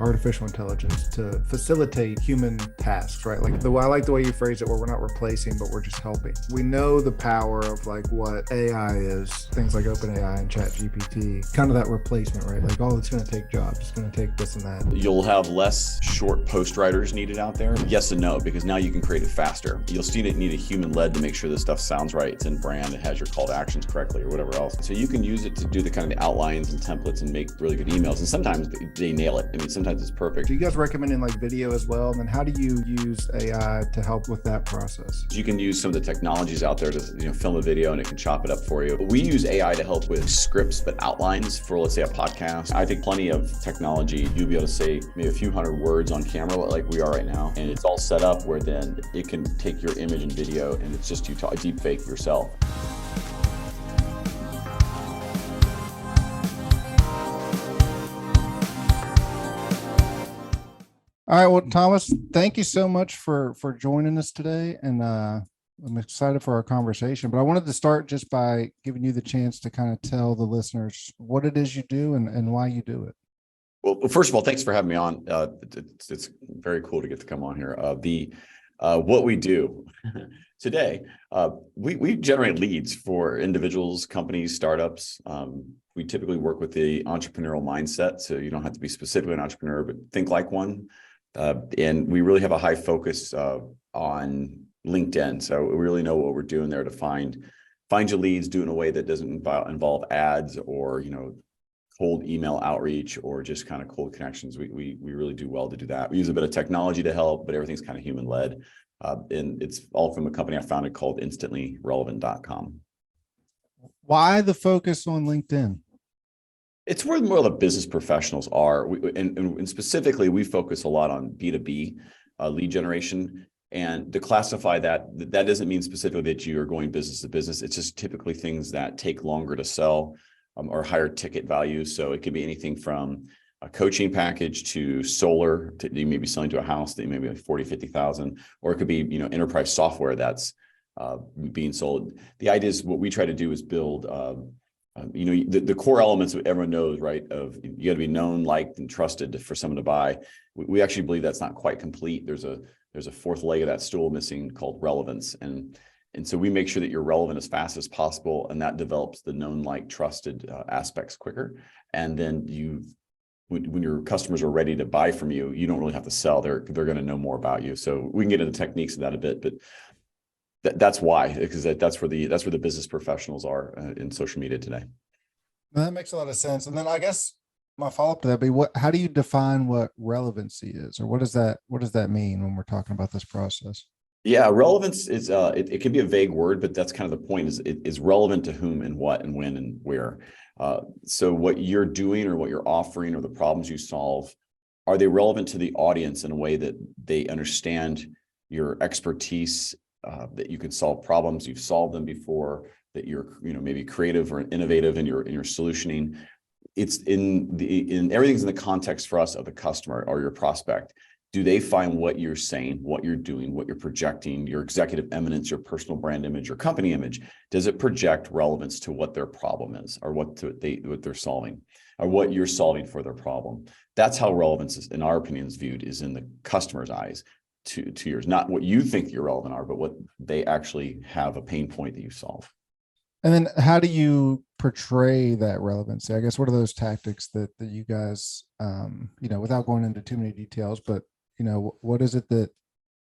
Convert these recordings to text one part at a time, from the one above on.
artificial intelligence to facilitate human tasks, right? Like I like the way you phrase it, where we're not replacing, but we're just helping. We know the power of like what AI is, things like OpenAI and ChatGPT, kind of that replacement, right? Like, oh, it's going to take jobs, it's going to take this and that. You'll have less short post writers needed out there. Yes and no, because now you can create it faster. You'll still need a human led to make sure this stuff sounds right, it's in brand, it has your call to actions correctly or whatever else. So you can use it to do the kind of the outlines and templates and make really good emails. And sometimes they nail it. I mean, sometimes it's perfect. Do you guys recommend in like video as well? And then how do you use AI to help with that process? You can use some of the technologies out there to film a video and it can chop it up for you. But we use AI to help with scripts, but outlines for, let's say, a podcast. I think plenty of technology, you'll be able to say maybe a few hundred words on camera like we are right now. And it's all set up where then it can take your image and video and it's just you deep fake yourself. All right, well, Thomas, thank you so much for joining us today, and I'm excited for our conversation. But I wanted to start just by giving you the chance to kind of tell the listeners what it is you do and why you do it. Well, first of all, thanks for having me on. It's very cool to get to come on here. What we do today, we generate leads for individuals, companies, startups. We typically work with the entrepreneurial mindset, so you don't have to be specifically an entrepreneur, but think like one. And we really have a high focus on LinkedIn. So we really know what we're doing there to find your leads, do it in a way that doesn't involve ads or, cold email outreach or just kind of cold connections. We really do well to do that. We use a bit of technology to help, but everything's kind of human led. And it's all from a company I founded called InstantlyRelevant.com. Why the focus on LinkedIn? It's where more of the business professionals are. And specifically, we focus a lot on B2B lead generation. And to classify that doesn't mean specifically that you are going business to business. It's just typically things that take longer to sell or higher ticket value. So it could be anything from a coaching package to solar, you may be selling to a house that may be like 40, 50,000, or it could be, enterprise software that's being sold. The idea is what we try to do is build the core elements that everyone knows, right? Of you got to be known, liked, and trusted for someone to buy. We actually believe that's not quite complete. There's a fourth leg of that stool missing called relevance, and so we make sure that you're relevant as fast as possible, and that develops the known, liked, trusted aspects quicker. And then when your customers are ready to buy from you, you don't really have to sell. They're going to know more about you. So we can get into the techniques of that a bit, but that's why, because that's where the business professionals are in social media today. That makes a lot of sense. And then I guess my follow-up to that be how do you define what relevancy is, or what does that mean when we're talking about this process? Yeah, relevance is it can be a vague word, but that's kind of the point. Is relevant to whom and what and when and where. So what you're doing or what you're offering or the problems you solve, are they relevant to the audience in a way that they understand your expertise? That you can solve problems, you've solved them before, that you're maybe creative or innovative in your solutioning. It's in everything's in the context for us of the customer or your prospect. Do they find what you're saying, what you're doing, what you're projecting, your executive eminence, your personal brand image, your company image, does it project relevance to what their problem is or what they're solving or what you're solving for their problem? That's how relevance is, in our opinion, is viewed, is in the customer's eyes. To yours, not what you think your relevant are, but what they actually have a pain point that you solve. And then how do you portray that relevancy? I guess, what are those tactics that you guys, without going into too many details, but, what is it that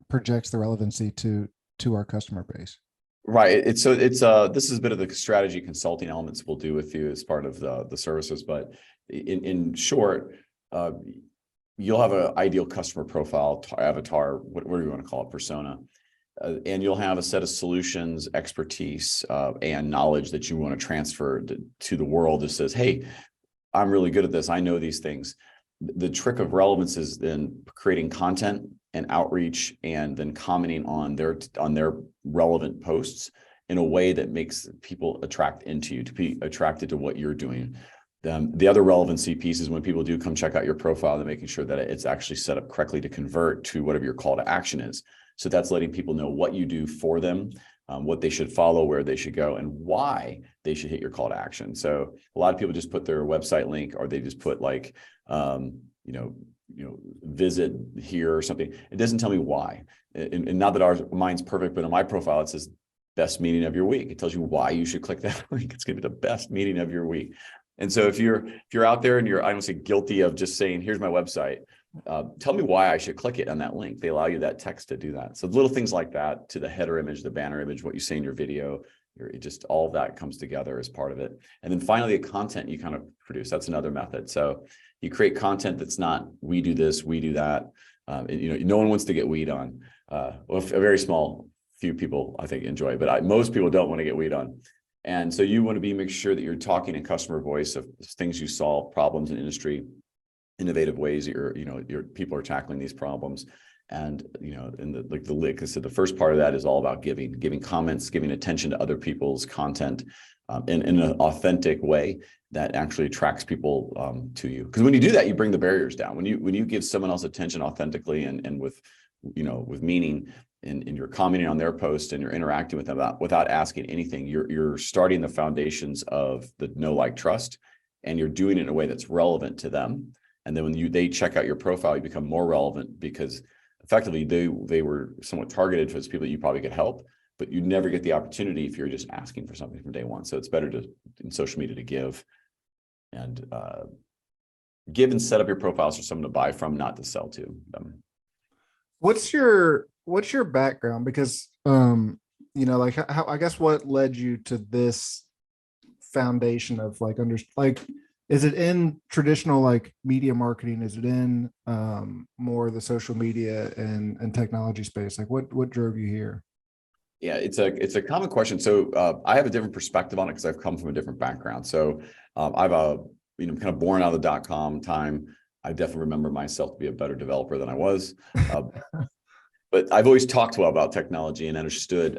projects the relevancy to our customer base? Right. This is a bit of the strategy consulting elements we'll do with you as part of the services. But in short, you'll have an ideal customer profile, avatar, whatever you want to call it, persona. And you'll have a set of solutions, expertise, and knowledge that you want to transfer to the world that says, hey, I'm really good at this. I know these things. The trick of relevance is then creating content and outreach and then commenting on their relevant posts in a way that makes people attract into you, to be attracted to what you're doing. The other relevancy piece is when people do come check out your profile, they're making sure that it's actually set up correctly to convert to whatever your call to action is. So that's letting people know what you do for them, what they should follow, where they should go, and why they should hit your call to action. So a lot of people just put their website link, or they just put like, visit here or something. It doesn't tell me why. And not that mine's perfect, but in my profile, it says best meeting of your week. It tells you why you should click that link. It's going to be the best meeting of your week. And so if you're out there and you're, I don't say guilty of just saying, here's my website, tell me why I should click it on that link. They allow you that text to do that. So little things like that, to the header image, the banner image, what you say in your video, it just all of that comes together as part of it. And then finally, the content you kind of produce. That's another method. So you create content that's not, we do this, we do that. No one wants to get weed on. Well, a very small few people I think enjoy, but most people don't want to get weed on. And so you want to make sure that you're talking in customer voice of things you solve, problems in industry, innovative ways that your people are tackling these problems. And like I said, the first part of that is all about giving comments, giving attention to other people's content in an authentic way that actually attracts people to you. Because when you do that, you bring the barriers down. When you give someone else attention authentically and with meaning, and you're commenting on their post and you're interacting with them without asking anything, you're starting the foundations of the know, like, trust, and you're doing it in a way that's relevant to them. And then when they check out your profile, you become more relevant because effectively they were somewhat targeted for those people that you probably could help, but you never get the opportunity if you're just asking for something from day one. So it's better in social media to give and set up your profiles for someone to buy from, not to sell to them. What's your background? Because like how, I guess what led you to this foundation of is it in traditional like media marketing? Is it in more the social media and technology space? Like what drove you here? Yeah, it's a common question. So I have a different perspective on it because I've come from a different background. So I've kind of born out of the .com time. I definitely remember myself to be a better developer than I was. But I've always talked well about technology and understood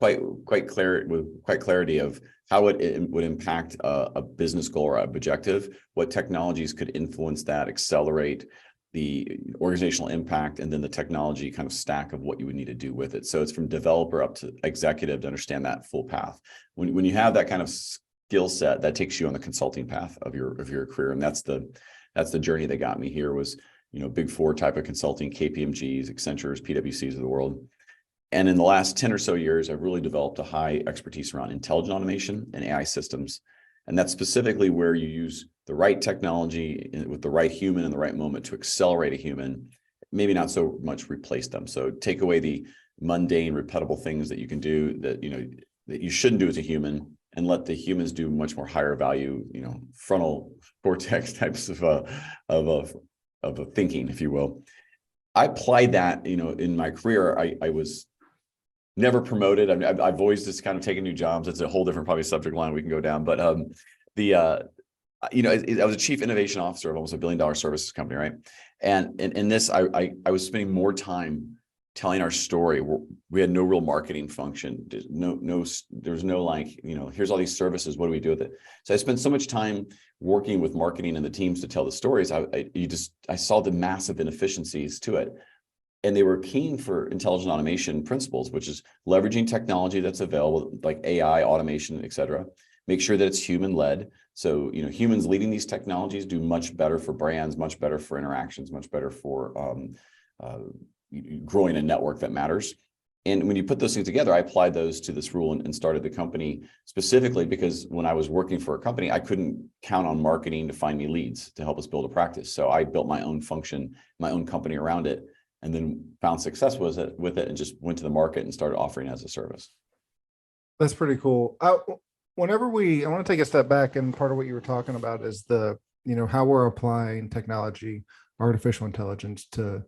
quite clarity of how it would impact a business goal or objective, what technologies could influence that, accelerate the organizational impact, and then the technology kind of stack of what you would need to do with it. So it's from developer up to executive to understand that full path. When you have that kind of skill set, that takes you on the consulting path of your career, and that's the journey that got me here. Was Big Four type of consulting, KPMGs, Accentures, PwCs of the world. And in the last 10 or so years, I've really developed a high expertise around intelligent automation and AI systems. And that's specifically where you use the right technology with the right human in the right moment to accelerate a human, maybe not so much replace them. So take away the mundane, repeatable things that you can do that you shouldn't do as a human, and let the humans do much more higher value, frontal cortex types of thinking, if you will. I applied that, in my career. I was never promoted. I mean, I've always just kind of taken new jobs. It's a whole different probably subject line we can go down. But I was a chief innovation officer of almost $1 billion services company, right? And in this, I was spending more time telling our story. We had no real marketing function. There's no like, here's all these services. What do we do with it? So I spent so much time working with marketing and the teams to tell the stories. I saw the massive inefficiencies to it. And they were keen for intelligent automation principles, which is leveraging technology that's available, like AI, automation, et cetera. Make sure that it's human led. So, humans leading these technologies do much better for brands, much better for interactions, much better for growing a network that matters. And when you put those things together, I applied those to this rule and started the company specifically because when I was working for a company, I couldn't count on marketing to find me leads to help us build a practice. So I built my own function, my own company around it, and then found success with it and just went to the market and started offering it as a service. That's pretty cool. I want to take a step back, and part of what you were talking about is how we're applying technology, artificial intelligence to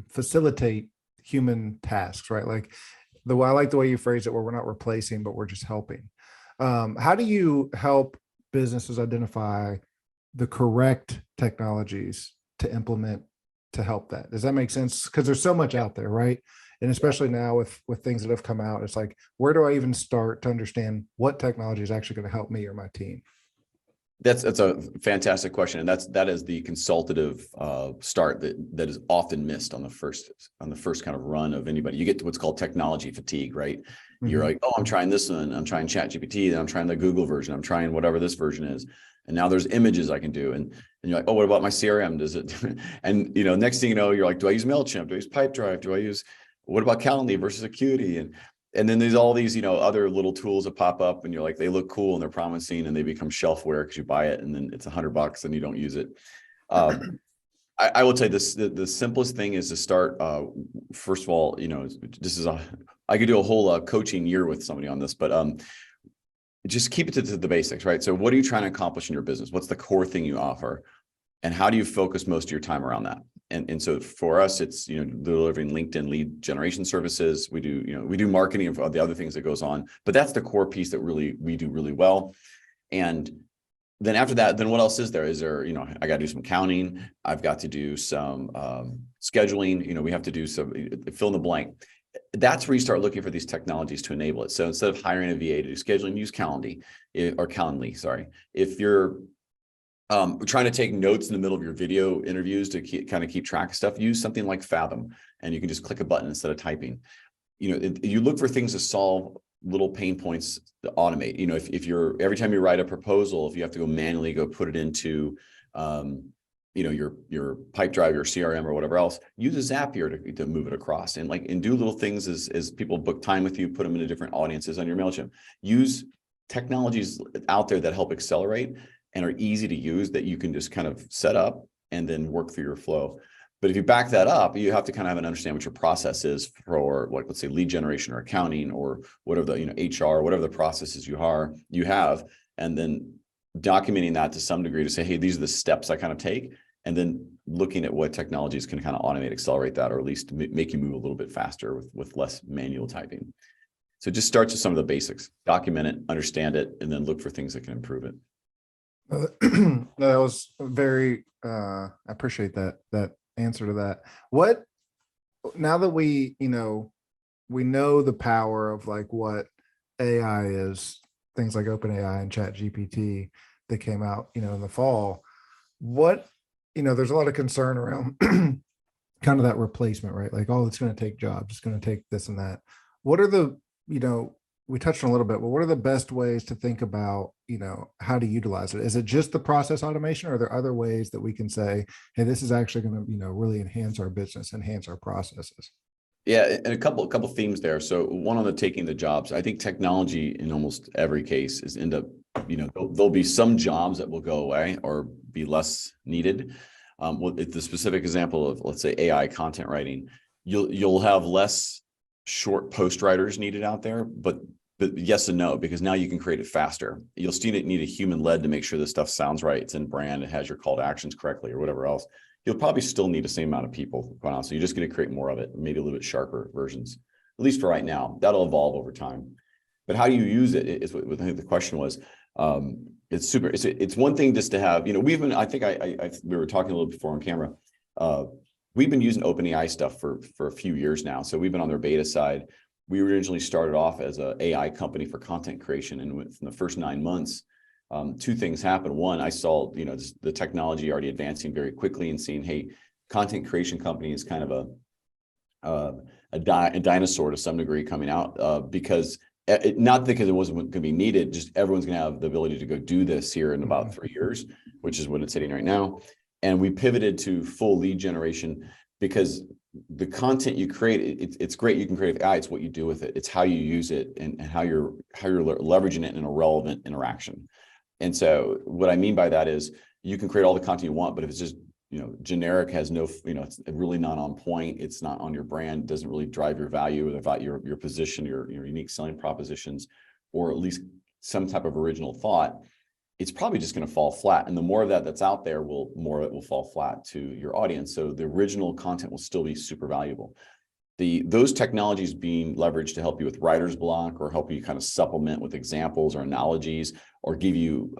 facilitate human tasks, right? I like the way you phrase it, where we're not replacing, but we're just helping. How do you help businesses identify the correct technologies to implement to help that? Does that make sense? Because there's so much out there, right? And especially now with things that have come out, it's like, where do I even start to understand what technology is actually going to help me or my team? That's a fantastic question, and that is the consultative start that is often missed on the first kind of run of anybody. You get to what's called technology fatigue, right? Mm-hmm. You're like, oh, I'm trying this one, I'm trying ChatGPT, then I'm trying the Google version, I'm trying whatever this version is, And now there's images I can do. And you're like, oh, what about my CRM? Does it? And, next thing you know, you're like, do I use MailChimp? Do I use Pipedrive? What about Calendly versus Acuity? And then there's all these, other little tools that pop up and you're like, they look cool and they're promising and they become shelfware because you buy it and then it's $100 and you don't use it. I will tell you this, the simplest thing is to start, first of all, I could do a whole coaching year with somebody on this, but just keep it to the basics, right? So what are you trying to accomplish in your business? What's the core thing you offer? And how do you focus most of your time around that? And so for us, it's, delivering LinkedIn lead generation services. We do marketing of the other things that goes on, but that's the core piece that we do really well. And then after that, then what else is there? I got to do some counting. I've got to do some scheduling. We have to do some fill in the blank. That's where you start looking for these technologies to enable it. So instead of hiring a VA to do scheduling, use Calendly, sorry. If you're trying to take notes in the middle of your video interviews to keep track of stuff, use something like Fathom, and you can just click a button instead of typing. You look for things to solve little pain points to automate. If you're every time you write a proposal, if you have to go manually put it into your Pipedrive, your CRM, or whatever else, use a Zapier to move it across and do little things as people book time with you, put them into different audiences on your MailChimp. Use technologies out there that help accelerate and are easy to use that you can just kind of set up and then work through your flow. But if you back that up, you have to kind of understand what your process is for, let's say, lead generation or accounting or whatever HR, whatever the processes you have, and then documenting that to some degree to say, hey, these are the steps I kind of take, and then looking at what technologies can kind of automate, accelerate that, or at least make you move a little bit faster with less manual typing. So it just starts with some of the basics, document it, understand it, and then look for things that can improve it. That was very, I appreciate that answer to that. Now that we know the power of what AI is, things like OpenAI and Chat GPT that came out, in the fall, there's a lot of concern around kind of that replacement, right? It's going to take jobs, it's going to take this and that. What are the, we touched on a little bit, but what are the best ways to think about, how to utilize it? Is it just the process automation, or are there other ways that we can say, hey, this is actually going to, really enhance our business, enhance our processes? Yeah, and a couple themes there. So one on the taking the jobs, I think technology in almost every case is there'll be some jobs that will go away or be less needed. The specific example of, let's say, AI content writing, you'll have less short post writers needed out there, but yes and no, because now you can create it faster. You'll still need a human led to make sure this stuff sounds right, it's in brand, it has your call to actions correctly, or whatever else. You'll probably still need the same amount of people, quite honestly. You're just going to create more of it, maybe a little bit sharper versions, at least for right now. That'll evolve over time. But how do you use it is what I think the question was. It's super. It's one thing just to have, we've been, I think we were talking a little before on camera. We've been using OpenAI stuff for a few years now. So we've been on their beta side. We originally started off as an AI company for content creation. And within the first 9 months, two things happened. One, I saw, the technology already advancing very quickly and seeing, hey, content creation company is kind of a dinosaur to some degree coming out because not because it wasn't going to be needed, just everyone's going to have the ability to go do this here in about 3 years, which is what it's hitting right now. And we pivoted to full lead generation because the content you create, it's great. You can create AI. It's what you do with it. It's how you use it and how you're leveraging it in a relevant interaction. And so what I mean by that is you can create all the content you want, but if it's just, generic, has no, it's really not on point, it's not on your brand, doesn't really drive your value or about your position, your unique selling propositions, or at least some type of original thought, it's probably just going to fall flat. And the more of that that's out there, more of it will fall flat to your audience. So the original content will still be super valuable. Those technologies being leveraged to help you with writer's block or help you kind of supplement with examples or analogies or give you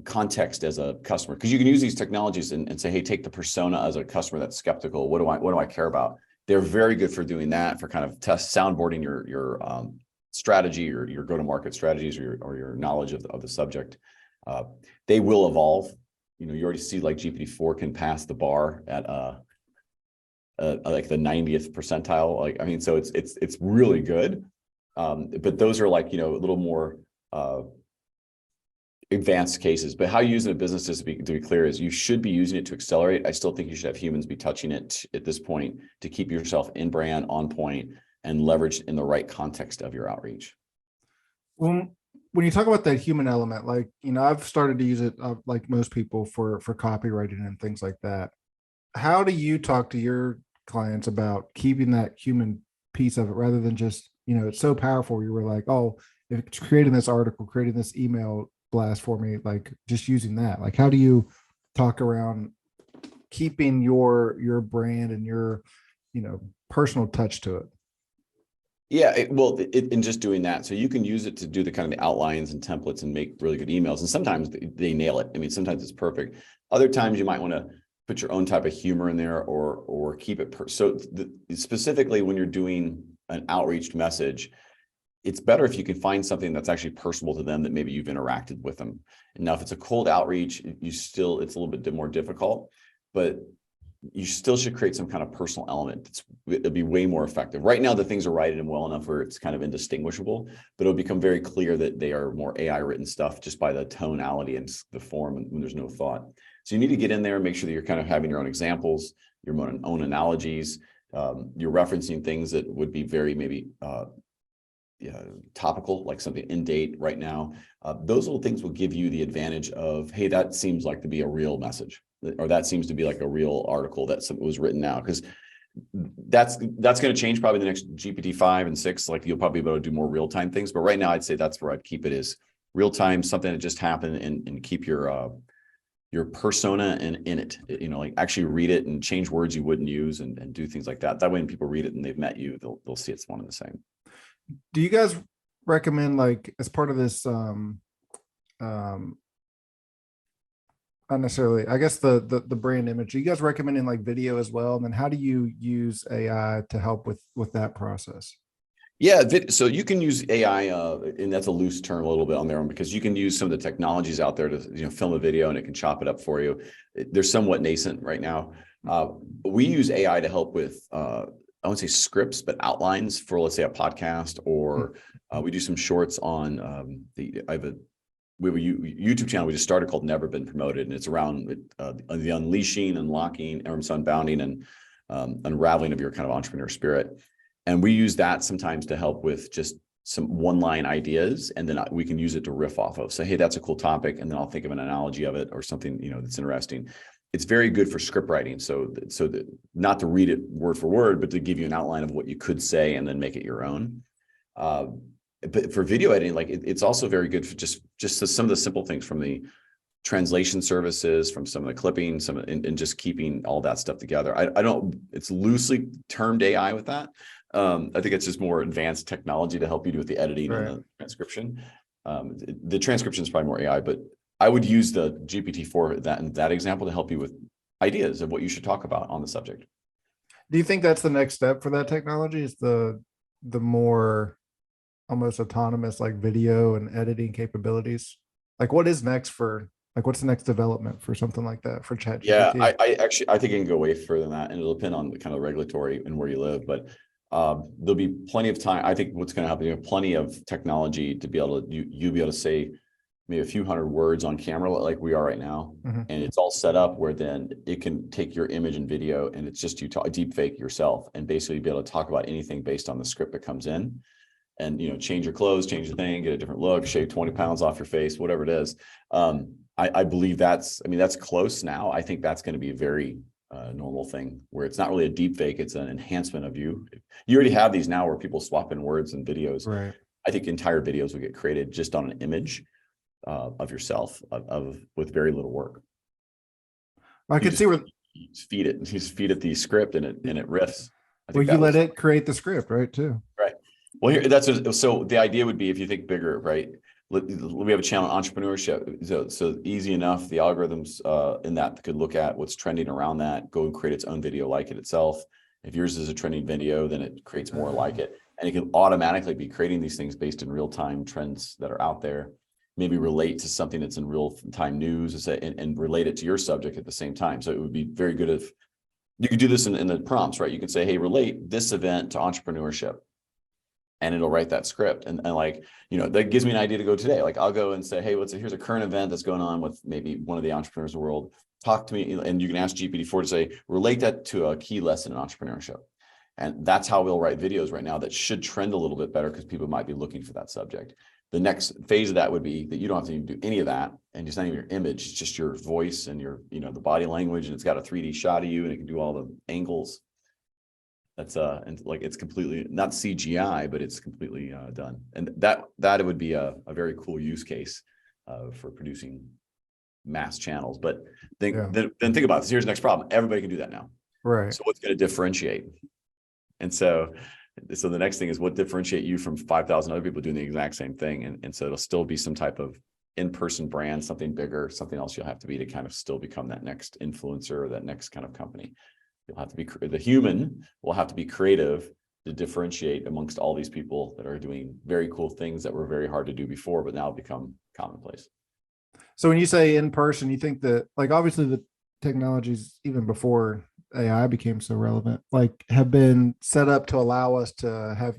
context as a customer, because you can use these technologies and say, hey, take the persona as a customer that's skeptical. What do I care about? They're very good for doing that, for kind of soundboarding your strategy or your go-to-market strategies or your knowledge of the subject. They will evolve. You already see like GPT-4 can pass the bar at like the 90th percentile. So it's really good. But those are like, a little more advanced cases, but how you use it in a business, is to be clear, is you should be using it to accelerate. I still think you should have humans be touching it at this point to keep yourself in brand, on point, and leveraged in the right context of your outreach. When you talk about that human element, like, I've started to use it, like most people, for copywriting and things like that. How do you talk to your clients about keeping that human piece of it, rather than just, it's so powerful, you were like, oh, if it's creating this article, creating this email blast for me, like just using that, like, how do you talk around keeping your brand and your, personal touch to it? Yeah, in just doing that, so you can use it to do the kind of the outlines and templates and make really good emails. And sometimes they nail it. I mean, sometimes it's perfect. Other times you might want to put your own type of humor in there, or keep it specifically when you're doing an outreach message. It's better if you can find something that's actually personable to them, that maybe you've interacted with them. And now, if it's a cold outreach, it's a little bit more difficult, but you still should create some kind of personal element. It'll be way more effective. Right now, the things are written well enough where it's kind of indistinguishable, but it'll become very clear that they are more AI written stuff just by the tonality and the form, when there's no thought. So you need to get in there and make sure that you're kind of having your own examples, your own analogies. You're referencing things that would be very maybe topical, like something in date right now. Those little things will give you the advantage of, hey, that seems like to be a real message, or that seems to be like a real article that was written now. Because that's going to change probably the next GPT-5 and 6. Like, you'll probably be able to do more real-time things, but right now I'd say that's where I'd keep it, is real-time, something that just happened, and keep your persona in it, like actually read it and change words you wouldn't use, and do things like that. That way, when people read it and they've met you, they'll see it's one and the same. Do you guys recommend, like, as part of this, not necessarily, I guess, the brand image, are you guys recommending like video as well? And then how do you use AI to help with that process? Yeah, so you can use AI, and that's a loose term a little bit on their own, because you can use some of the technologies out there to film a video and it can chop it up for you. They're somewhat nascent right now. We use AI to help with, I wouldn't say scripts, but outlines for, let's say, a podcast, or we do some shorts on we have a YouTube channel we just started called Never Been Promoted, and it's around the unleashing, unlocking, unbounding, and unraveling of your kind of entrepreneur spirit. And we use that sometimes to help with just some one-line ideas, and then we can use it to riff off of. So, hey, that's a cool topic, and then I'll think of an analogy of it, or something that's interesting. It's very good for script writing. So that not to read it word for word, but to give you an outline of what you could say and then make it your own. But for video editing, like, it's also very good for just some of the simple things, from the translation services, from some of the clipping, and just keeping all that stuff together. I don't, it's loosely termed AI with that. I think it's just more advanced technology to help you do with the editing, right, and the transcription. The transcription is probably more AI, but I would use the GPT-4 that example to help you with ideas of what you should talk about on the subject. Do you think that's the next step for that technology, is the more almost autonomous, like, video and editing capabilities? Like, what is next for, like, what's the next development for something like that for ChatGPT? Yeah, I think it can go way further than that, and it'll depend on the kind of regulatory and where you live, but there'll be plenty of time. I think what's going to happen, you have plenty of technology to be able to, you'll be able to say maybe a few hundred words on camera like we are right now. Mm-hmm. And it's all set up where then it can take your image and video, and it's just you deep fake yourself, and basically be able to talk about anything based on the script that comes in. And change your clothes, change the thing, get a different look, shave 20 pounds off your face, whatever it is. I believe that's close now. I think that's going to be a very normal thing, where it's not really a deep fake, it's an enhancement of you. You already have these now where people swap in words and videos. Right. I think entire videos will get created just on an image of yourself with very little work. I can see where you just feed it the script, and it riffs. Well, you let it create the script, right? Too. Right. Well, so the idea would be, if you think bigger, right? We have a channel on entrepreneurship, so easy enough. The algorithms in that could look at what's trending around that, go and create its own video like it itself. If yours is a trending video, then it creates more like it, and it can automatically be creating these things based in real-time trends that are out there. Maybe relate to something that's in real-time news, and relate it to your subject at the same time. So it would be very good if you could do this in the prompts, right? You could say, hey, relate this event to entrepreneurship. and it'll write that script. And like, that gives me an idea to go today. Like I'll go and say, hey, here's a current event that's going on with maybe one of the entrepreneurs in the world. Talk to me. And you can ask GPT-4 to say, relate that to a key lesson in entrepreneurship. And that's how we'll write videos right now that should trend a little bit better because people might be looking for that subject. The next phase of that would be that you don't have to even do any of that. And it's not even your image, it's just your voice and your, the body language, and it's got a 3D shot of you and it can do all the angles. That's and like it's completely not CGI, but it's completely done. And that would be a very cool use case for producing mass channels. But then think about this. Here's the next problem. Everybody can do that now. Right. So what's going to differentiate? And so the next thing is what differentiate you from 5,000 other people doing the exact same thing. And so it'll still be some type of in-person brand, something bigger, something else you'll have to be to kind of still become that next influencer or that next kind of company. You'll have to be, the human will have to be creative to differentiate amongst all these people that are doing very cool things that were very hard to do before, but now become commonplace. So when you say in person, you think that, like, obviously the technologies, even before AI became so relevant, like have been set up to allow us to have,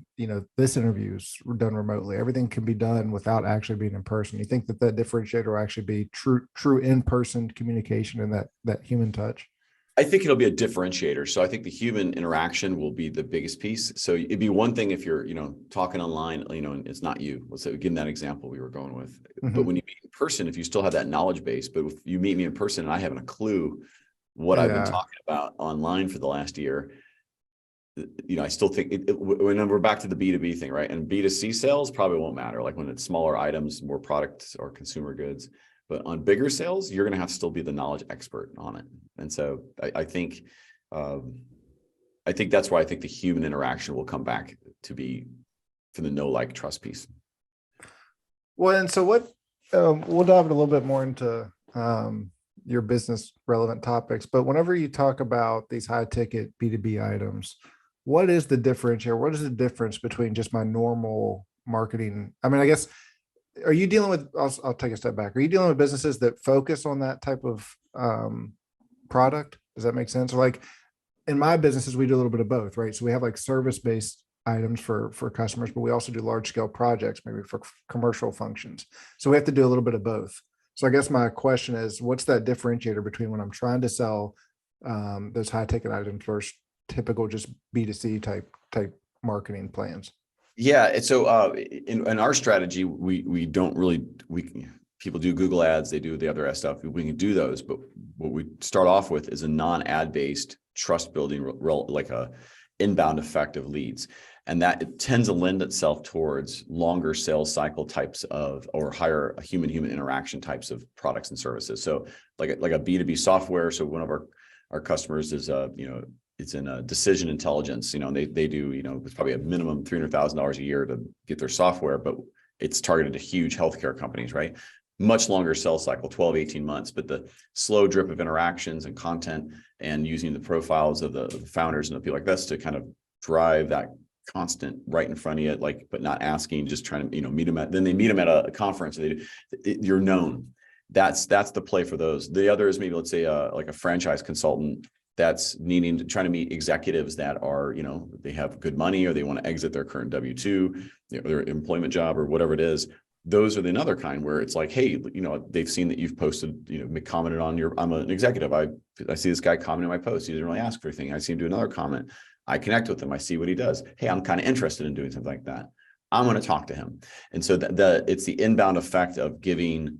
this interviews were done remotely. Everything can be done without actually being in person. You think that differentiator will actually be true in-person communication and that human touch? I think it'll be a differentiator. So I think the human interaction will be the biggest piece. So it'd be one thing if you're, talking online, and it's not you. Let's say, give that example we were going with. Mm-hmm. But when you meet in person, if you still have that knowledge base, but if you meet me in person and I haven't a clue what I've been talking about online for the last year, I still think when we're back to the B2B thing, right? And B2C sales probably won't matter. Like when it's smaller items, more products or consumer goods. But on bigger sales, you're going to have to still be the knowledge expert on it. And so I think that's why I think the human interaction will come back to be for the know, like, trust piece. Well, and so what, we'll dive a little bit more into your business relevant topics, but whenever you talk about these high ticket B2B items, what is the differentiator? What is the difference between just my normal marketing? I mean, I guess, are you dealing with, I'll take a step back. Are you dealing with businesses that focus on that type of product? Does that make sense? Or like in my businesses, we do a little bit of both, right? So we have like service-based items for customers, but we also do large scale projects, maybe for commercial functions. So we have to do a little bit of both. So I guess my question is, what's that differentiator between when I'm trying to sell those high ticket items versus typical just B2C type marketing plans? Yeah. And so in our strategy, we don't really, people do Google ads, they do the other stuff. We can do those, but what we start off with is a non-ad based trust building, like a inbound effect of leads. And that it tends to lend itself towards longer sales cycle types of, or higher human interaction types of products and services. So like a B2B software. So one of our customers is, it's in decision intelligence, and they do, it's probably a minimum $300,000 a year to get their software, but it's targeted to huge healthcare companies, right? Much longer sales cycle, 12, 18 months, but the slow drip of interactions and content and using the profiles of the founders and the people like this to kind of drive that constant right in front of you, like, but not asking, just trying to, meet them then they meet them at a conference. You're known. That's the play for those. The other is maybe, let's say, like a franchise consultant that's trying to meet executives that are, they have good money or they want to exit their current W-2, their employment job or whatever it is. Those are the another kind where it's like, hey, they've seen that you've posted, commented on I'm an executive. I see this guy commenting on my post. He didn't really ask for anything. I see him do another comment. I connect with him. I see what he does. Hey, I'm kind of interested in doing something like that. I'm going to talk to him. And so it's the inbound effect of giving,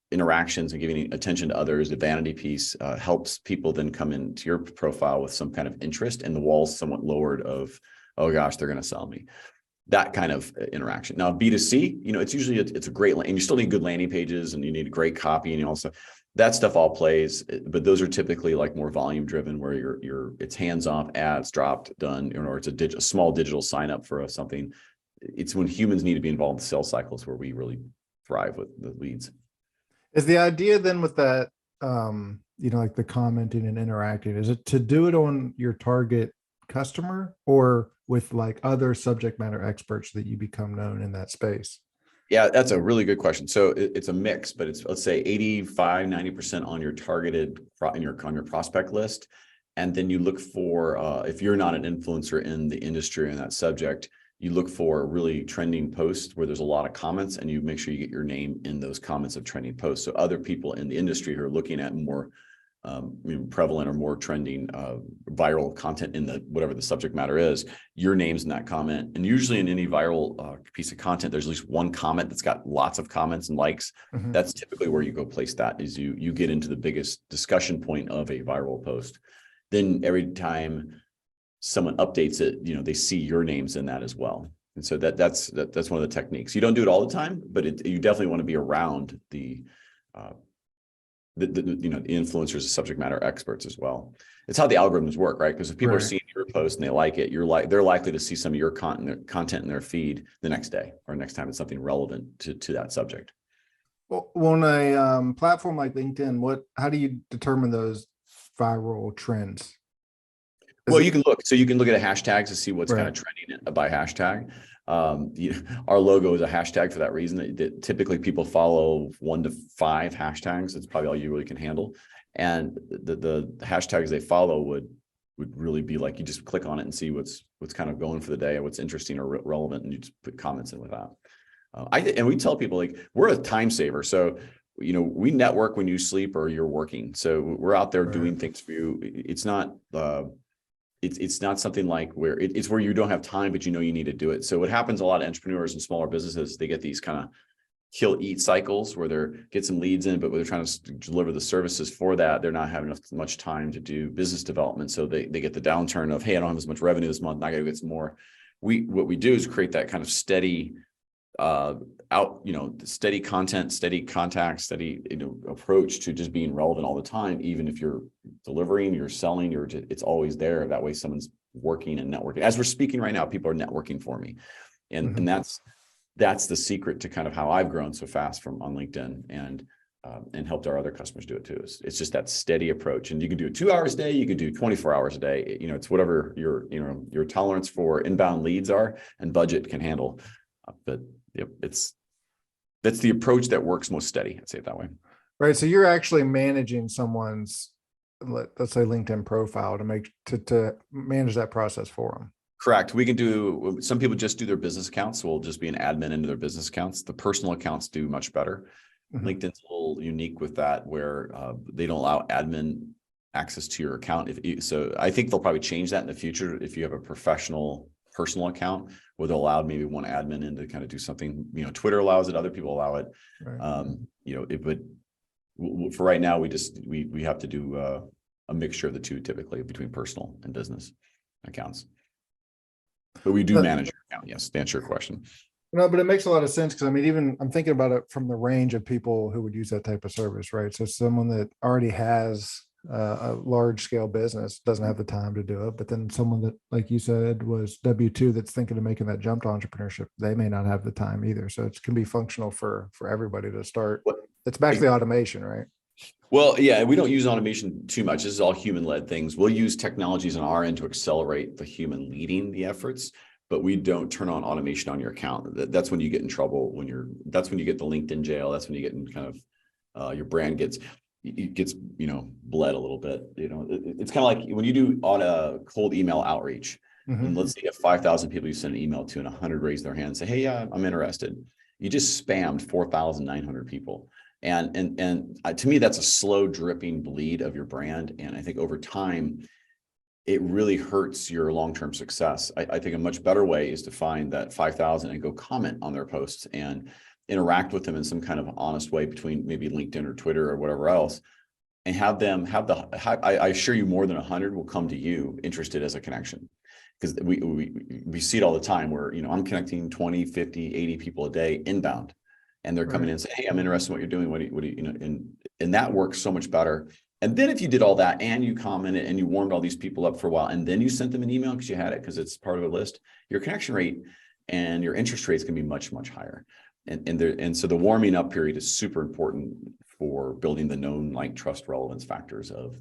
interactions and giving attention to others. The vanity piece helps people then come into your profile with some kind of interest, and the wall's somewhat lowered of, oh gosh, they're going to sell me. That kind of interaction. Now, B2C, it's usually it's a great, and you still need good landing pages and you need a great copy, and also that stuff all plays, but those are typically like more volume driven where it's hands off, ads dropped, done, or it's a small digital sign up for something. It's when humans need to be involved in sales cycles where we really thrive with the leads. Is the idea then with that, like the commenting and interacting, is it to do it on your target customer or with like other subject matter experts that you become known in that space? Yeah, that's a really good question. So it's a mix, but it's, let's say 85, 90% on your targeted on your prospect list. And then you look for, if you're not an influencer in the industry or in that subject, you look for a really trending post where there's a lot of comments, and you make sure you get your name in those comments of trending posts. So other people in the industry who are looking at more prevalent or more trending viral content in the whatever the subject matter is, your name's in that comment. And usually in any viral piece of content, there's at least one comment that's got lots of comments and likes. Mhm. That's typically where you go place that, is you get into the biggest discussion point of a viral post. Then every time someone updates it, they see your names in that as well. And so that's one of the techniques. You don't do it all the time, but you definitely want to be around the influencers, the subject matter experts as well. It's how the algorithms work, right? Because if people are seeing your post and they like it, they're likely to see some of your content in their feed the next day or next time it's something relevant to that subject. Well, on a platform like LinkedIn, how do you determine those viral trends? Well, you can look. So you can look at a hashtag to see what's kind of Right. trending by hashtag. Our logo is a hashtag for that reason. That typically people follow 1 to 5 hashtags. It's probably all you really can handle. And the hashtags they follow would really be like, you just click on it and see what's kind of going for the day or what's interesting or relevant, and you just put comments in with that. And we tell people, like, we're a time saver. So we network when you sleep or you're working. So we're out there doing things for you. It's not it's not something like where it's where you don't have time, but you need to do it. So what happens, a lot of entrepreneurs and smaller businesses, they get these kind of kill eat cycles where they're get some leads in, but they're trying to deliver the services for that. They're not having much time to do business development. So they get the downturn of, hey, I don't have as much revenue this month, I got to get some more. What we do is create that kind of steady steady content, steady contact, steady approach to just being relevant all the time. Even if you're delivering, you're selling, it's always there. That way someone's working and networking. As we're speaking right now, people are networking for me. And that's the secret to kind of how I've grown so fast on LinkedIn and helped our other customers do it too. It's just that steady approach. And you can do it 2 hours a day, you could do 24 hours a day. It's whatever your tolerance for inbound leads are and budget can handle. But yep, that's the approach that works most steady. I'd say it that way. Right. So you're actually managing someone's, let's say, LinkedIn profile to manage that process for them. Correct. We can do, some people just do their business accounts. So we'll just be an admin into their business accounts. The personal accounts do much better. Mm-hmm. LinkedIn's a little unique with that, where they don't allow admin access to your account. So I think they'll probably change that in the future. If you have a professional personal account, where they'll allow maybe one admin in to kind of do something, Twitter allows it, other people allow it. Right. But for right now, we have to do a mixture of the two, typically between personal and business accounts. But we do manage your account, yes, to answer your question. No, but it makes a lot of sense, because even I'm thinking about it from the range of people who would use that type of service, right? So someone that already has a large scale business doesn't have the time to do it, but then someone that, like you said, was W-2 that's thinking of making that jump to entrepreneurship, they may not have the time either. So it can be functional for everybody to start. It's back to the automation, right? Well, yeah, we don't use automation too much. This is all human-led things. We'll use technologies on our end to accelerate the human leading the efforts, but we don't turn on automation on your account. That's when you get in trouble. That's when you get the LinkedIn jail. That's when you get in kind of your brand gets bled a little bit. It's kind of like when you do on a cold email outreach, and let's say you have 5,000 people you send an email to, and 100 raise their hand and say, hey, yeah, I'm interested. You just spammed 4,900 people. And to me, that's a slow dripping bleed of your brand. And I think over time, it really hurts your long-term success. I think a much better way is to find that 5,000 and go comment on their posts and interact with them in some kind of honest way between maybe LinkedIn or Twitter or whatever else, and have them I assure you more than 100 will come to you interested as a connection. Because we see it all the time where, I'm connecting 20, 50, 80 people a day inbound, and they're coming in and say, hey, I'm interested in what you're doing. What do you and that works so much better. And then if you did all that and you commented and you warmed all these people up for a while, and then you sent them an email because you had it, because it's part of a list, your connection rate and your interest rates can be much, much higher. And so the warming up period is super important for building the known, like, trust, relevance factors of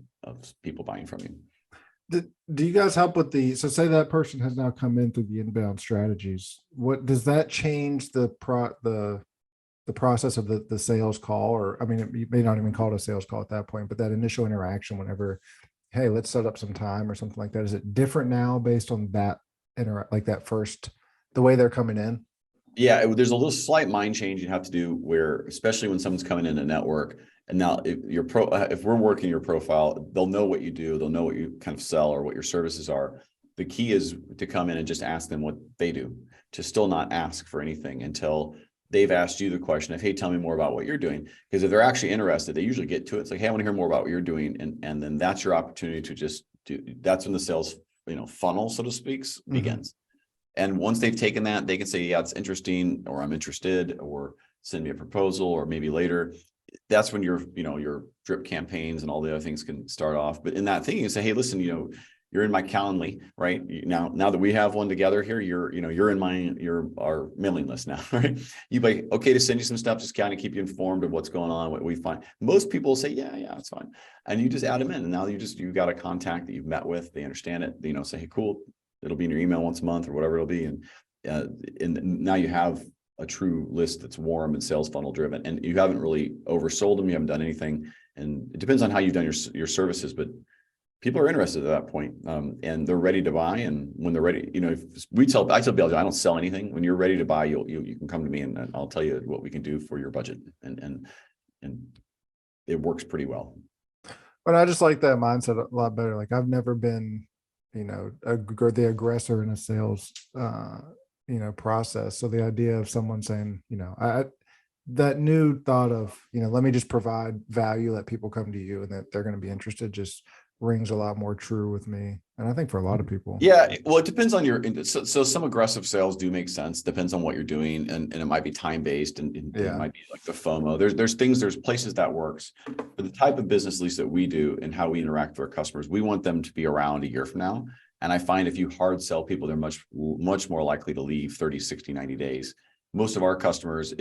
people buying from you. Do you guys help with so say that person has now come in through the inbound strategies, what does that change the process of the sales call? Or, I mean, you may not even call it a sales call at that point, but that initial interaction, whenever hey, let's set up some time or something like that? Is it different now based on that like that first, the way they're coming in? Yeah, there's a little slight mind change you have to do where, especially when someone's coming in a network, and now if we're working your profile, they'll know what you do, they'll know what you kind of sell or what your services are. The key is to come in and just ask them what they do, to still not ask for anything until they've asked you the question of, hey, tell me more about what you're doing. Because if they're actually interested, they usually get to it. It's like, hey, I want to hear more about what you're doing. And then that's your opportunity to just do, that's when the sales, funnel, so to speak, begins. And once they've taken that, they can say, yeah, it's interesting, or I'm interested, or send me a proposal, or maybe later. That's when your drip campaigns and all the other things can start off. But in that thing, you say, hey, listen, you're in my Calendly, right? Now that we have one together here, you're in our mailing list now, right? You'd be like, okay, to send you some stuff, just kind of keep you informed of what's going on, what we find. Most people say, yeah, it's fine. And you just add them in. And now you've got a contact that you've met with, they understand it, say, hey, cool. It'll be in your email once a month or whatever it'll be. And now you have a true list that's warm and sales funnel driven, and you haven't really oversold them. You haven't done anything. And it depends on how you've done your services, but people are interested at that point, and they're ready to buy. And when they're ready, I tell people, I don't sell anything. When you're ready to buy, you can come to me and I'll tell you what we can do for your budget. And it works pretty well. But I just like that mindset a lot better. Like I've never been, the aggressor in a sales, process. So the idea of someone saying, that new thought of, let me just provide value, let people come to you and that they're going to be interested, just rings a lot more true with me. And I think for a lot of people. Yeah. Well, it depends on so some aggressive sales do make sense. Depends on what you're doing. And it might be time-based and it might be like the FOMO. There's places that works. But the type of business, at least that we do and how we interact with our customers, we want them to be around a year from now. And I find if you hard sell people, they're much more likely to leave 30, 60, 90 days. Most of our customers,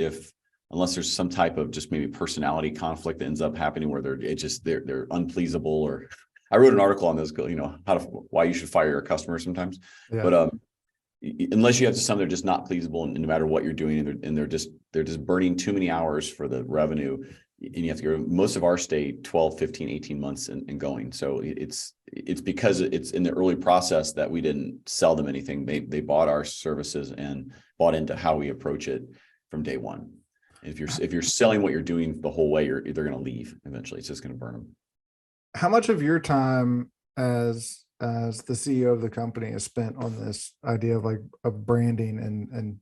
unless there's some type of just maybe personality conflict that ends up happening where they're unpleasable, or I wrote an article on this, why you should fire your customers sometimes. Yeah. But unless you have some, they're just not pleasable, and no matter what you're doing, and they're just burning too many hours for the revenue, and you have to go. Most of our stay 12, 15, 18 months and going. So it's because it's in the early process that we didn't sell them anything. They bought our services and bought into how we approach it from day one. If you're selling what you're doing the whole way, they're going to leave eventually. It's just going to burn them. How much of your time as the CEO of the company is spent on this idea of branding and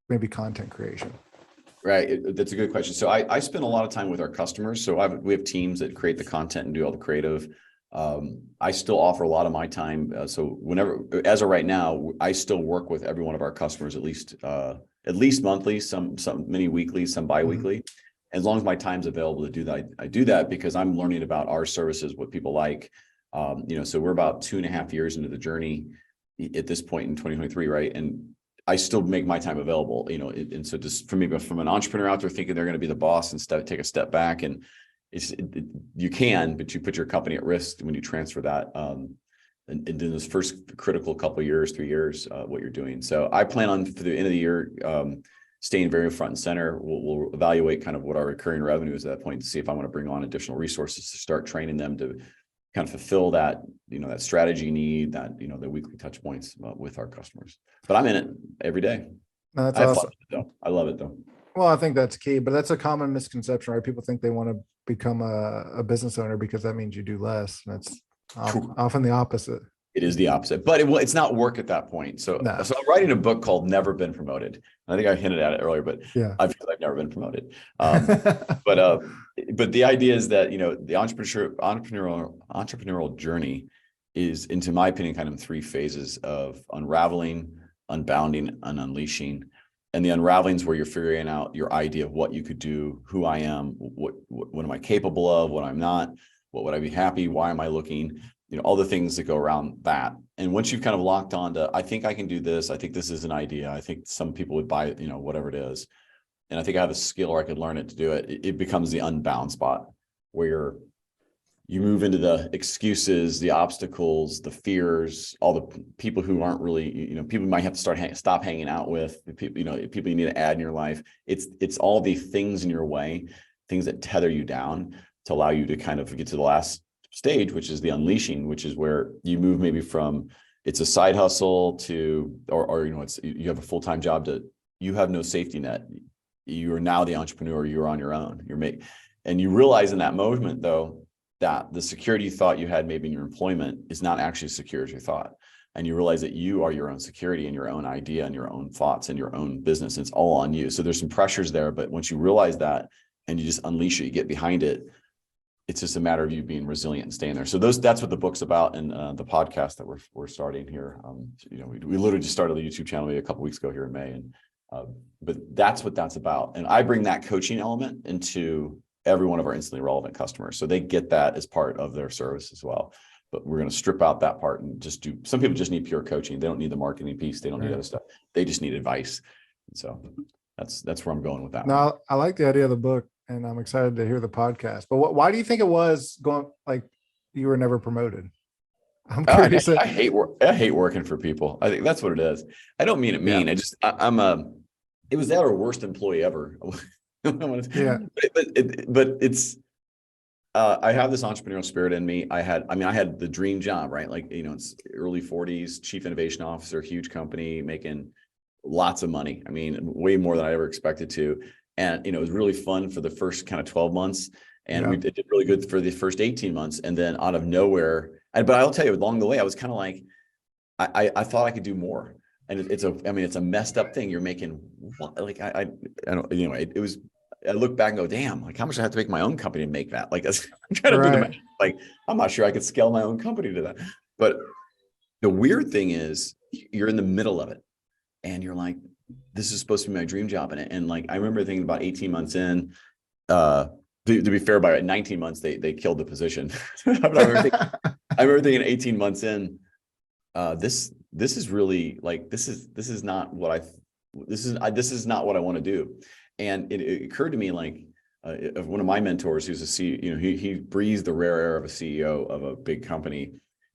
maybe content creation? Right. That's a good question. So I spend a lot of time with our customers. So we have teams that create the content and do all the creative. I still offer a lot of my time. So as of right now, I still work with every one of our customers at least monthly, some many weekly, some biweekly. Mm-hmm. As long as my time's available to do that, I do that because I'm learning about our services, what people like. So we're about 2.5 years into the journey at this point in 2023, right? And I still make my time available, and so just for me, but from an entrepreneur out there thinking they're going to be the boss and take a step back, and you can, but you put your company at risk when you transfer that. And in those first critical couple of years, 3 years, what you're doing. So I plan on for the end of the year, staying very front and center. We'll evaluate kind of what our recurring revenue is at that point to see if I want to bring on additional resources to start training them to kind of fulfill that, that strategy need, that, the weekly touch points with our customers. But I'm in it every day. No, that's awesome. I love it though. Well, I think that's key, but that's a common misconception, right? People think they want to become a business owner because that means you do less. That's often the opposite. It is the opposite, but it's not work at that point. So I'm writing a book called Never Been Promoted. I think I hinted at it earlier, but yeah, I've never been promoted. But the idea is that, the entrepreneurial journey is, into my opinion, kind of 3 phases of unraveling, unbounding, and unleashing. And the unraveling is where you're figuring out your idea of what you could do, who I am, what am I capable of, what I'm not, what would I be happy, why am I looking, all the things that go around that. And once you've kind of locked on to, I think I can do this, I think this is an idea, I think some people would buy it, whatever it is, and I think I have a skill or I could learn it to do it, it becomes the unbound spot where you move into the excuses, the obstacles, the fears, all the people who aren't really, people you might have to stop hanging out with, the people, people you need to add in your life. It's all the things in your way, things that tether you down to allow you to kind of get to the last stage, which is the unleashing, which is where you move maybe from it's a side hustle to, or it's you have a full-time job to you have no safety net. You are now the entrepreneur. You're on your own. And you realize in that moment though that the security you thought you had maybe in your employment is not actually as secure as you thought. And you realize that you are your own security and your own idea and your own thoughts and your own business. It's all on you. So there's some pressures there, but once you realize that and you just unleash it, you get behind it, it's just a matter of you being resilient and staying there. So that's what the book's about. And the podcast that we're starting here, we literally just started the YouTube channel maybe a couple of weeks ago here in May. And but that's what that's about. And I bring that coaching element into every one of our instantly relevant customers. So they get that as part of their service as well. But we're going to strip out that part and just some people just need pure coaching. They don't need the marketing piece. They don't need other stuff. They just need advice. And so that's where I'm going with that. No, I like the idea of the book and I'm excited to hear the podcast. But why do you think it was going like you were never promoted? I'm curious. I hate working for people. I think that's what it is. I don't mean it mean. Yeah. It was that or worst employee ever. Yeah. But it's, I have this entrepreneurial spirit in me. I had the dream job, right? Like, it's early 40s, chief innovation officer, huge company, making lots of money. I mean, way more than I ever expected to. And, it was really fun for the first kind of 12 months. And we did really good for the first 18 months. And then out of nowhere, but I'll tell you along the way, I was kind of like, I thought I could do more. And it's a messed up thing. You're making like, I don't, anyway, it was, I look back and go, damn, like how much I have to make my own company to make that? Like I'm trying to do the math. Like, I'm not sure I could scale my own company to that. But the weird thing is you're in the middle of it and you're like, this is supposed to be my dream job. And like, I remember thinking about 18 months in, to be fair, by 19 months, they killed the position. But I remember thinking 18 months in, this is really like, this is not what I want to do. And it occurred to me like one of my mentors, who's a CEO, he breathes the rare air of a CEO of a big company,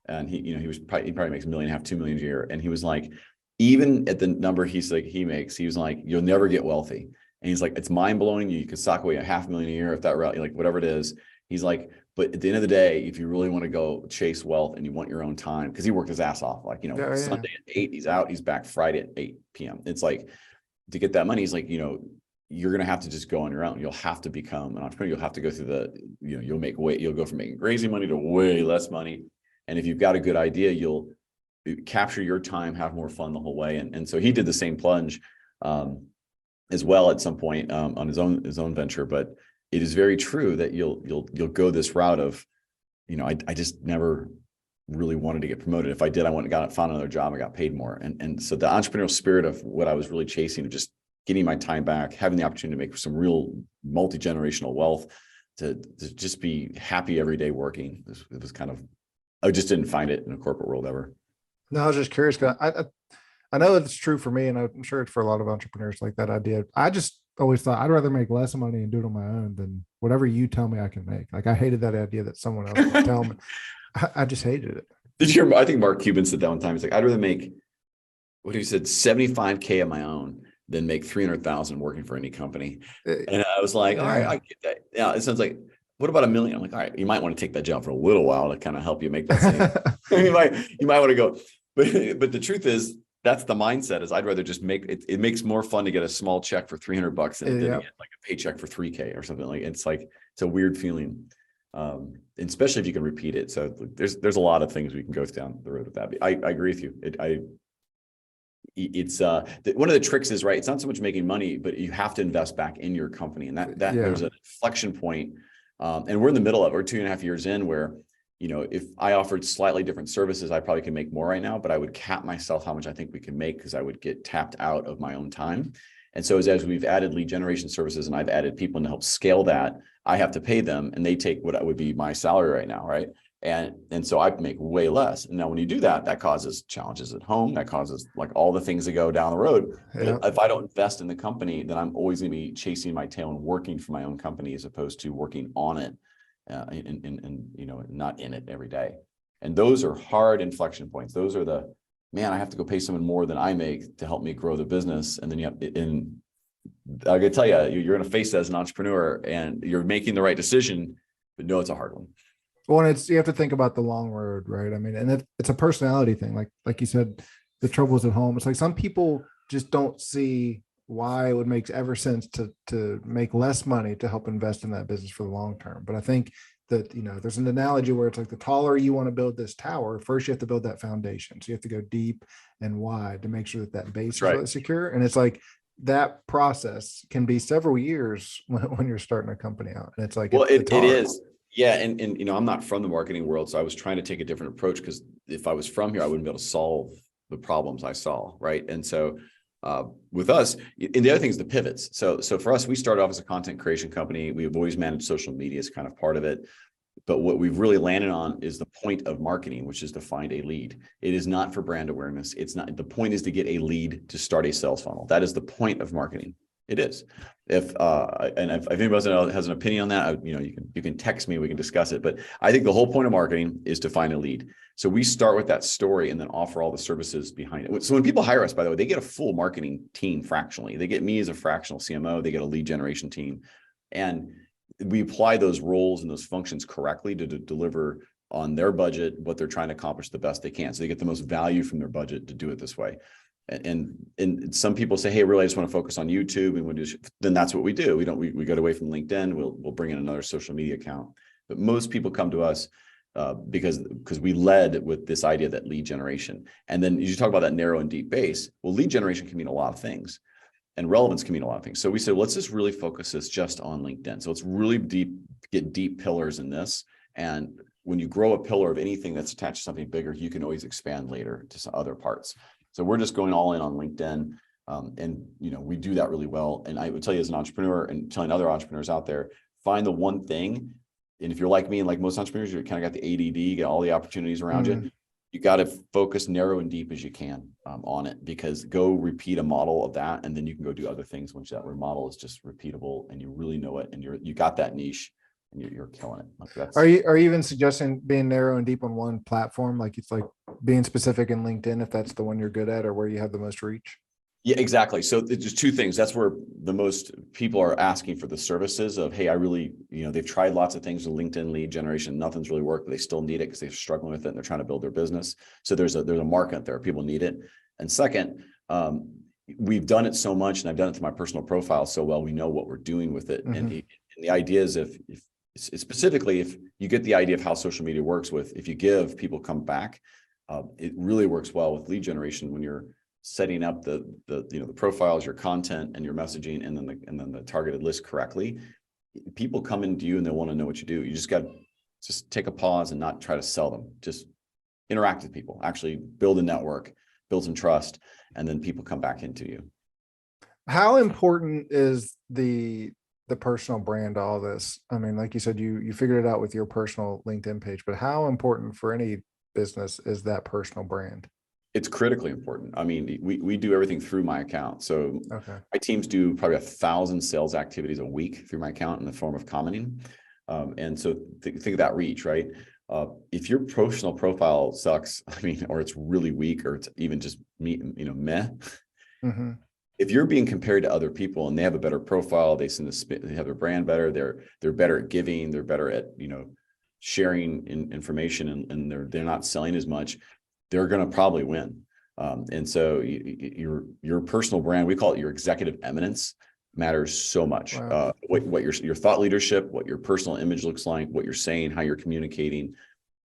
and he probably makes $1.5 million, $2 million a year, and he was like, even at the number he makes, he was like, you'll never get wealthy, and he's like, it's mind blowing. You could sock away $500,000 a year if that route, like whatever it is. He's like, but at the end of the day, if you really want to go chase wealth and you want your own time, because he worked his ass off, like Sunday at 8, he's out, he's back Friday at 8 p.m. It's like to get that money, he's like, you're going to have to just go on your own. You'll have to become an entrepreneur. You'll have to go through you'll go from making crazy money to way less money. And if you've got a good idea, you'll capture your time, have more fun the whole way. And so he did the same plunge as well at some point on his own venture. But it is very true that you'll go this route of, I just never really wanted to get promoted. If I did, I went and found another job. I got paid more. And so the entrepreneurial spirit of what I was really chasing, of just getting my time back, having the opportunity to make some real multi-generational wealth, to just be happy every day working. It was kind of, I just didn't find it in a corporate world ever. No, I was just curious because I know it's true for me, and I'm sure it's for a lot of entrepreneurs like that idea. I just always thought I'd rather make less money and do it on my own than whatever you tell me I can make. Like I hated that idea that someone else would tell me. I just hated it. Did you hear? I think Mark Cuban said that one time. He's like, I'd rather make, what he said, 75K on my own than make 300,000 working for any company. And I was like, all right, I get that. Yeah, it sounds like, what about $1 million? I'm like, all right, you might want to take that job for a little while to kind of help you make that same. you might want to go. But the truth is, that's the mindset, is I'd rather just make it. It makes more fun to get a small check for $300 than to get like a paycheck for $3K or something. Like it's a weird feeling. And especially if you can repeat it. So there's a lot of things we can go down the road with that. But I agree with you. It's one of the tricks is, right, it's not so much making money, but you have to invest back in your company, and that there's an inflection point, and we're in the middle of, or 2.5 years in, where if I offered slightly different services, I probably could make more right now, but I would cap myself how much I think we can make, because I would get tapped out of my own time. And so as we've added lead generation services and I've added people to help scale that, I have to pay them, and they take what would be my salary right now, right? And so I make way less. And now when you do that, that causes challenges at home. That causes like all the things that go down the road. Yeah. If I don't invest in the company, then I'm always going to be chasing my tail and working for my own company, as opposed to working on it and not in it every day. And those are hard inflection points. Those are I have to go pay someone more than I make to help me grow the business. And then I gotta tell you, you're going to face that as an entrepreneur, and you're making the right decision, but no, it's a hard one. Well, and it's, you have to think about the long road, right? I mean, and it's a personality thing. Like you said, the troubles at home. It's like some people just don't see why it would make ever sense to make less money to help invest in that business for the long term. But I think that, there's an analogy where it's like the taller you want to build this tower, first you have to build that foundation. So you have to go deep and wide to make sure that that base That's is right. really secure. And it's like that process can be several years when you're starting a company out. And it's like, Well, it's it hard. is. Yeah. And, I'm not from the marketing world. So I was trying to take a different approach because if I was from here, I wouldn't be able to solve the problems I saw. Right. And so with us, and the other thing is the pivots. So for us, we started off as a content creation company. We've always managed social media as kind of part of it. But what we've really landed on is the point of marketing, which is to find a lead. It is not for brand awareness. It's not. The point is to get a lead to start a sales funnel. That is the point of marketing. It is. If anybody has an opinion on that, you can text me. We can discuss it. But I think the whole point of marketing is to find a lead. So we start with that story and then offer all the services behind it. So when people hire us, by the way, they get a full marketing team fractionally. They get me as a fractional CMO. They get a lead generation team, and we apply those roles and those functions correctly to deliver on their budget what they're trying to accomplish the best they can. So they get the most value from their budget to do it this way. And some people say, hey, really, I just want to focus on YouTube, and then that's what we do. We got away from LinkedIn. We'll bring in another social media account. But most people come to us because we led with this idea that lead generation. And then you talk about that narrow and deep base. Well, lead generation can mean a lot of things. And relevance can mean a lot of things. So we said, let's just really focus this just on LinkedIn. So it's really get deep pillars in this. And when you grow a pillar of anything that's attached to something bigger, you can always expand later to some other parts. So we're just going all in on LinkedIn. And we do that really well. And I would tell you as an entrepreneur and telling other entrepreneurs out there, find the one thing. And if you're like me and like most entrepreneurs, you're kind of got the ADD, you got all the opportunities around you. You got to focus narrow and deep as you can on it, because go repeat a model of that. And then you can go do other things once that model is just repeatable and you really know it. And you got that niche and you're killing it. Like are you even suggesting being narrow and deep on one platform? Like it's like being specific in LinkedIn, if that's the one you're good at or where you have the most reach? Yeah, exactly. So there's two things. That's where the most people are asking for the services of, hey, I really, they've tried lots of things with LinkedIn lead generation. Nothing's really worked, but they still need it because they're struggling with it and they're trying to build their business. So there's a market there. People need it. And second, we've done it so much, and I've done it to my personal profile so well, we know what we're doing with it. Mm-hmm. And the idea is if specifically, if you get the idea of how social media works if you give, people come back, it really works well with lead generation when you're setting up the profiles, your content and your messaging, and then the targeted list correctly. People come into you and they want to know what you do. You just got to just take a pause and not try to sell them. Just interact with people, actually build a network, build some trust, and then people come back into you. How important is the personal brand to all this? I mean, like you said, you figured it out with your personal LinkedIn page, but how important for any business is that personal brand? It's critically important. I mean, we do everything through my account. So okay. My teams do probably 1,000 sales activities a week through my account in the form of commenting. And so think of that reach, right? If your personal profile sucks, or it's really weak, or it's even just meh. Mm-hmm. If you're being compared to other people and they have a better profile, they have their brand better, they're better at giving, they're better at sharing information, and they're not selling as much, they're going to probably win. And so your personal brand, we call it your executive eminence, matters so much. Wow. What your thought leadership, what your personal image looks like, what you're saying, how you're communicating,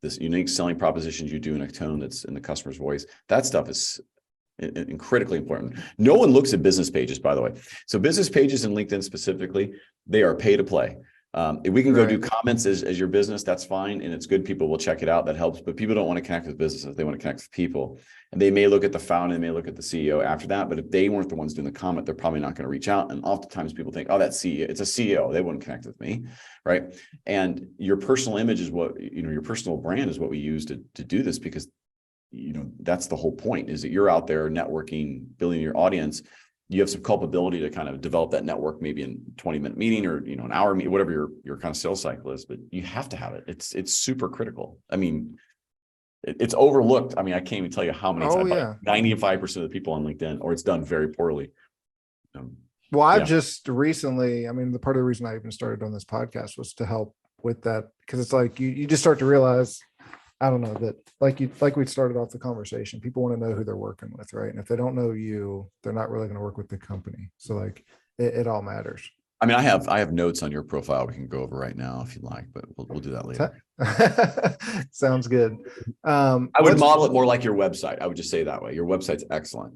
this unique selling propositions you do in a tone that's in the customer's voice, that stuff is critically important. No one looks at business pages, by the way. So business pages in LinkedIn specifically, they are pay to play. If we can go do comments as your business, that's fine. And it's good. People will check it out. That helps. But people don't want to connect with businesses. They want to connect with people. And they may look at the founder, they may look at the CEO after that. But if they weren't the ones doing the comment, they're probably not going to reach out. And oftentimes people think, oh, that's CEO. It's a CEO. They wouldn't connect with me. Right. And your personal image is what, your personal brand is what we use to do this, because, that's the whole point, is that you're out there networking, building your audience. You have some culpability to kind of develop that network, maybe in 20-minute meeting or, an hour meeting, whatever your kind of sales cycle is, but you have to have it. It's super critical. It's overlooked. I can't even tell you how many times, yeah. 95% of the people on LinkedIn, or it's done very poorly. Well, I've just recently, the part of the reason I even started on this podcast was to help with that, because it's like you just start to realize, I don't know, that like we started off the conversation, people want to know who they're working with, right? And if they don't know you, they're not really going to work with the company. So like it all matters. I mean, I have notes on your profile we can go over right now if you'd like, but we'll do that later. Sounds good. I would model it more like your website. I would just say that way. Your website's excellent.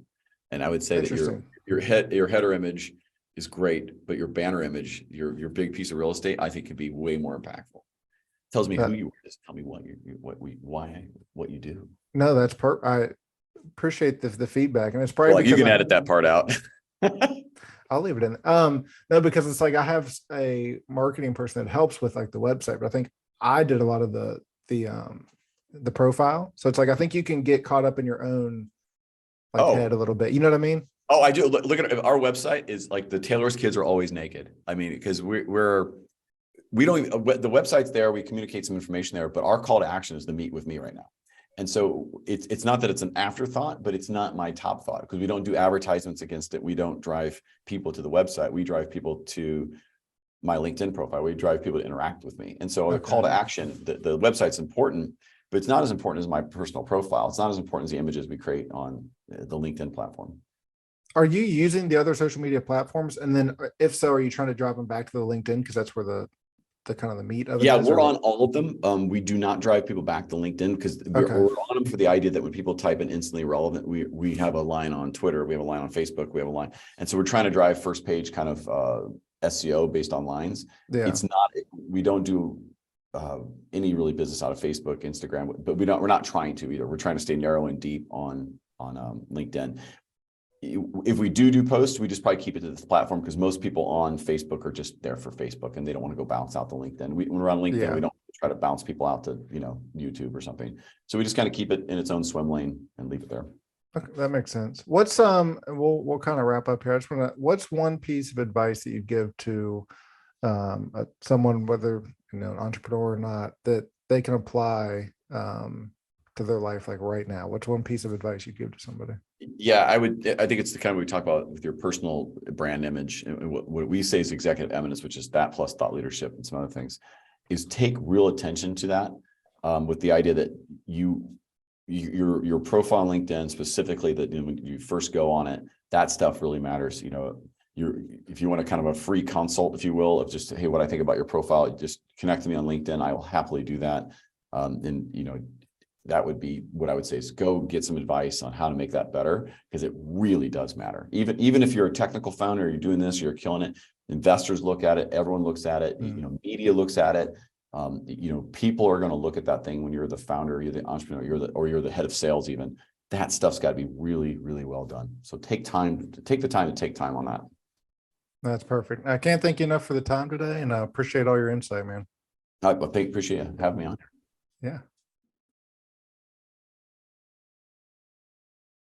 And I would say that your header image is great, but your banner image, your big piece of real estate, I think could be way more impactful. Tells me who you are. Just tell me what you do. No, I appreciate the feedback. And it's probably like you can edit that part out. I'll leave it in. No, because it's like I have a marketing person that helps with like the website, but I think I did a lot of the profile. So it's like I think you can get caught up in your own head a little bit. You know what I mean? Oh, I do. Look at our website is like the Taylor's kids are always naked. I mean, because we don't even, the website's there, we communicate some information there, but our call to action is to meet with me right now. And so it's not that it's an afterthought, but it's not my top thought because we don't do advertisements against it. We don't drive people to the website. We drive people to my LinkedIn profile. We drive people to interact with me. And so a call to action, the website's important, but it's not as important as my personal profile. It's not as important as the images we create on the LinkedIn platform. Are you using the other social media platforms? And then if so, are you trying to drive them back to the LinkedIn? Because that's where the kind of the meat of it. Yeah, we're on all of them. We do not drive people back to LinkedIn because we're on them for the idea that when people type in instantly relevant, we have a line on Twitter, we have a line on Facebook, we have a line. And so we're trying to drive first page kind of SEO based on lines. Yeah. It's not, we don't do any really business out of Facebook, Instagram, but we're not trying to either. We're trying to stay narrow and deep on LinkedIn. If we do posts, we just probably keep it to this platform because most people on Facebook are just there for Facebook and they don't want to go bounce out to LinkedIn. When we're on LinkedIn, we don't try to bounce people out to, YouTube or something. So we just kind of keep it in its own swim lane and leave it there. Okay, that makes sense. What's we'll kind of wrap up here. I just want to, what's one piece of advice that you give to someone, whether an entrepreneur or not, that they can apply to their life like right now? What's one piece of advice you'd give to somebody? Yeah, I think it's the kind of we talk about with your personal brand image. And what we say is executive eminence, which is that plus thought leadership and some other things, is take real attention to that with the idea that your profile on LinkedIn specifically, that when you first go on it, that stuff really matters. If you want a kind of a free consult, if you will, of just, hey, what I think about your profile, just connect to me on LinkedIn. I will happily do that. That would be what I would say is go get some advice on how to make that better, because it really does matter. Even if you're a technical founder, you're doing this, you're killing it. Investors look at it, everyone looks at it, media looks at it. People are going to look at that thing when you're the founder, you're the entrepreneur, you're the head of sales. Even that stuff's got to be really, really well done. So take the time to take time on that. That's perfect. I can't thank you enough for the time today, and I appreciate all your insight, man. I appreciate you having me on. Yeah.